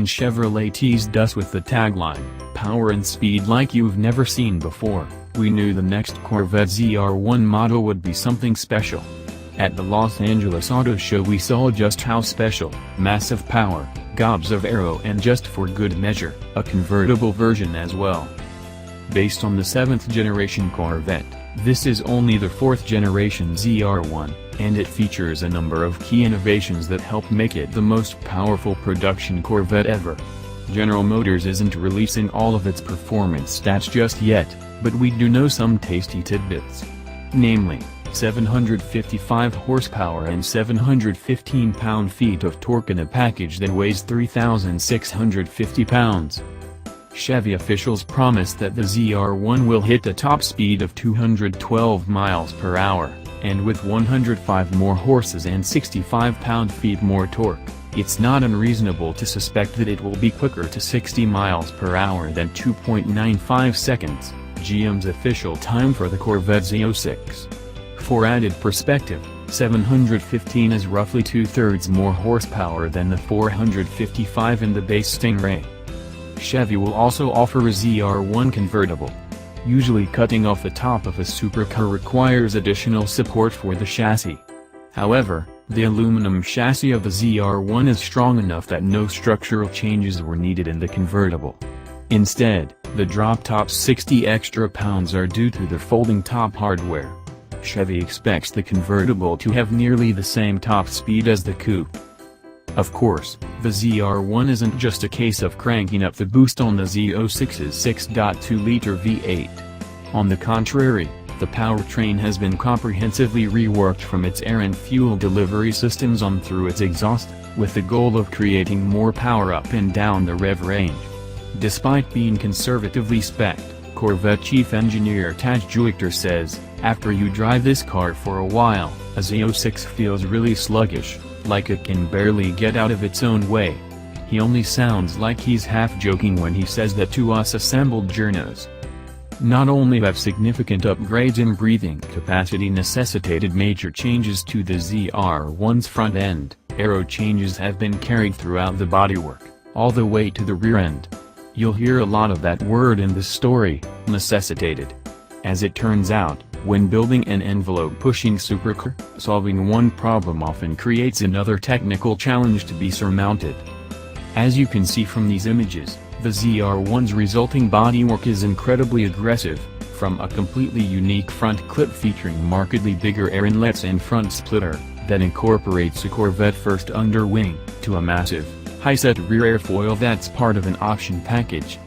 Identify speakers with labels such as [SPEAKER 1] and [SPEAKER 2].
[SPEAKER 1] when Chevrolet teased us with the tagline, "Power and speed like you've never seen before," we knew the next Corvette ZR1 model would be something special. At the Los Angeles Auto Show we saw just how special: massive power, gobs of aero, and just for good measure, a convertible version as well. Based on the 7th generation Corvette, this is only the 4th generation ZR1, and it features a number of key innovations that help make it the most powerful production Corvette ever. General Motors isn't releasing all of its performance stats just yet, but we do know some tasty tidbits. Namely, 755 horsepower and 715 pound-feet of torque in a package that weighs 3,650 pounds. Chevy officials promise that the ZR1 will hit a top speed of 212 miles per hour, and with 105 more horses and 65 pound-feet more torque, it's not unreasonable to suspect that it will be quicker to 60 miles per hour than 2.95 seconds, GM's official time for the Corvette Z06. For added perspective, 715 is roughly 2/3 more horsepower than the 455 in the base Stingray. Chevy will also offer a ZR1 convertible. Usually cutting off the top of a supercar requires additional support for the chassis. However, the aluminum chassis of the ZR1 is strong enough that no structural changes were needed in the convertible. Instead, the drop-top's 60 extra pounds are due to the folding top hardware. Chevy expects the convertible to have nearly the same top speed as the coupe. Of course, the ZR1 isn't just a case of cranking up the boost on the Z06's 6.2-liter V8. On the contrary, the powertrain has been comprehensively reworked from its air and fuel delivery systems on through its exhaust, with the goal of creating more power up and down the rev range. Despite being conservatively spec'd, Corvette chief engineer Taj Juichter says, "After you drive this car for a while, a Z06 feels really sluggish, like it can barely get out of its own way." He only sounds like he's half joking when he says that to us assembled journos. Not only have significant upgrades in breathing capacity necessitated major changes to the ZR1's front end, aero changes have been carried throughout the bodywork, all the way to the rear end. You'll hear a lot of that word in this story, necessitated. As it turns out, when building an envelope-pushing supercar, solving one problem often creates another technical challenge to be surmounted. As you can see from these images, the ZR1's resulting bodywork is incredibly aggressive, from a completely unique front clip featuring markedly bigger air inlets and front splitter, that incorporates a Corvette first underwing, to a massive, high-set rear airfoil that's part of an option package,